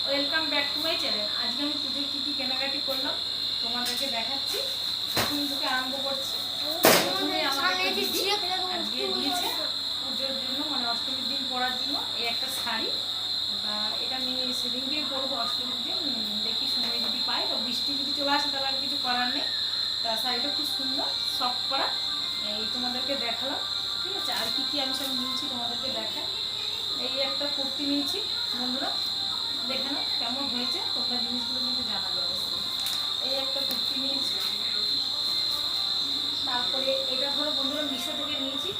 Welcome back to my channel. আজকে আমি পুজোর কী কী কেনাকাটি করলাম তোমাদেরকে দেখাচ্ছি। প্রথম থেকে আরম্ভ করছি। প্রথমে আমার আজকে দিয়েছে পুজোর জন্য, মানে অষ্টমীর দিন পরার জন্য এই একটা শাড়ি। এটা আমি সেদিনকেই পরবো অষ্টমীর দিন, দেখি সময় যদি পাই। তো বৃষ্টি যদি চলে আসে তাহলে আর কিছু করার নেই। তা শাড়িটা খুব সুন্দর, সফট করা। এই তোমাদেরকে দেখালাম, ঠিক আছে। আর কী কী আমি সব নিয়েছি তোমাদেরকে দেখাই। এই একটা কুর্তি নিয়েছি বন্ধুরা, দেখে নাও কেমন হয়েছে, তোমরা জিনিসগুলো কিন্তু জানাবে অবশ্যই। এই একটা কুর্তি নিয়েছি। তারপরে এটা ধরো বন্ধুরা মিশো থেকে নিয়েছি,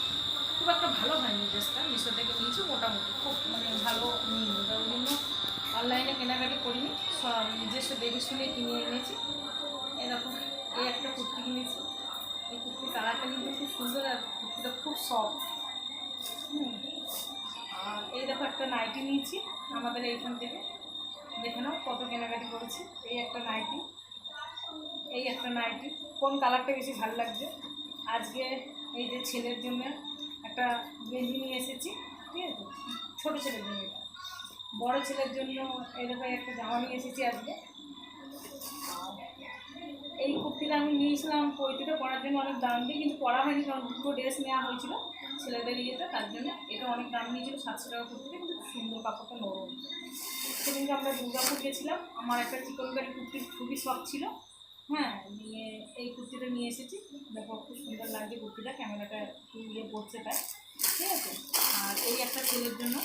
খুব একটা ভালো হয়নি ড্রেসটা। মিশো থেকে নিয়েছি মোটামুটি, খুব মানে ভালো নিইনি, ওই জন্য অনলাইনে কেনাকাটি করিনি, সব নিজস্ব দেখে শুনে কিনে এনেছি। এরকম এই একটা কুর্তি কিনেছি। এই কুর্তির কালারটা কিন্তু খুব সুন্দর, আর কুর্তিটা খুব সফট। আর এই দেখো একটা নাইটি নিয়েছি আমাদের এইখান থেকে, দেখে নাও কত কেনাকাটি করেছি। এই একটা নাইটি, এই একটা নাইটি। কোন কালারটা বেশি ভালো লাগছে। আজকে এই যে ছেলের জন্য একটা গেঞ্জি নিয়ে এসেছি, ঠিক আছে, ছোটো ছেলের জন্য। এটা বড়ো ছেলের জন্য এরকম একটা জামা নিয়ে এসেছি আজকে। এই কুর্তিটা আমি নিয়েছিলাম পৈতেটা পরার জন্য অনেক দাম দিয়ে, কিন্তু পরা হয়নি, কারণ দুটো ড্রেস নেওয়া হয়েছিল ছেলেদের ইয়েতে, তার জন্য এটা অনেক দাম নিয়েছিল, 700 টাকা কুর্তিটা, কিন্তু সুন্দর, কাপড়টা নরম। সেদিনকে আমরা দুর্গাপুর গেছিলাম, আমার একটা চিকনকারি কুর্তির খুবই শখ ছিল। হ্যাঁ, নিয়ে এই কুর্তিটা নিয়ে এসেছি। দেখো খুব সুন্দর লাগছে কুর্তিটা, ক্যামেরাটা একটু ইয়ে পড়ছে তাই, ঠিক আছে। আর এই একটা ছেলের জন্য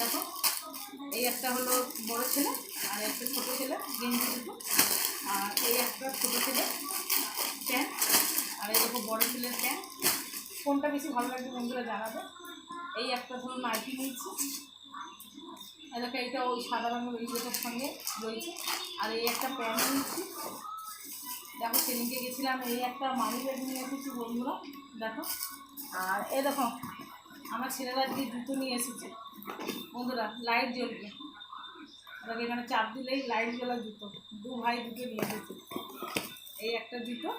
দেখো, এই একটা হলো বড় ছেলে আর একটা ছোটো ছেলে গেঞ্জি দুটো। আর এই একটা ছোটো ছেলে প্যান্ট, আর এই দেখো বড়ো ছেলের প্যান্ট। কোনটা বেশি ভালো লাগছে বন্ধুরা জানাবে। এই একটা ধরুন নাইটি নিয়েছি, দেখো এইটা ওই সাদা রঙের ওই যেটার সঙ্গে রয়েছে। আর এই একটা প্যান্ট নিয়েছি, দেখো সেদিনকে গেছিলাম। এই একটা মানি ব্যাগ নিয়ে এসেছি বন্ধুরা, দেখো। আর এই দেখো আমার ছেলেরা যে জুতো নিয়ে এসেছে বন্ধুরা, লাইট জ্বলবে, দেখো এখানে চাপ দিলেই লাইট জ্বলা জুতো। দু ভাই দুটো নিয়ে এসেছে, এই একটা জুতো,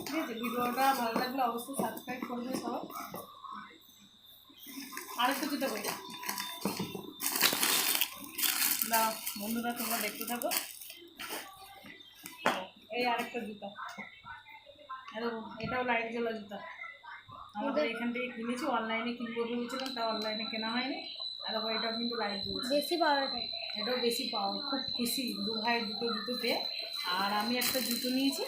ঠিক আছে। ভিডিওটা ভালো লাগলে অবশ্যই সাবস্ক্রাইব করবে সবাই। আরেকটা জুতো বই না বন্ধুরা, তোমরা দেখতে থাকো। এই আরেকটা জুতো, এটাও লাইট জ্বলা জুতো, আমাদের এখান থেকে কিনেছি। অনলাইনে কিনবো ভেবেছিলাম, তা অনলাইনে কেনা হয়নি। আর দেখো এটাও কিন্তু লাইট জ্বলছে, বেশি পাওয়ার, এটাও বেশি পাওয়ার। খুব খুশি দু ভাই দুটো জুতো পেয়ে। আর আমি একটা জুতো নিয়েছি,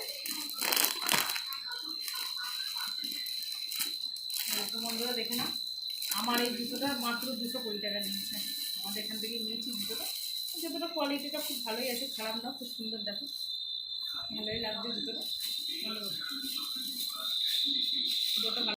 বন্ধুরা দেখে না। আমার এই জুতোটা মাত্র 220 টাকা নিয়েছে, আমাদের এখান থেকে নিয়েছি জুতোটা। জুতোটা কোয়ালিটিটা খুব ভালোই আছে, খারাপ না, খুব সুন্দর, দেখো ভালোই লাগছে জুতোটা।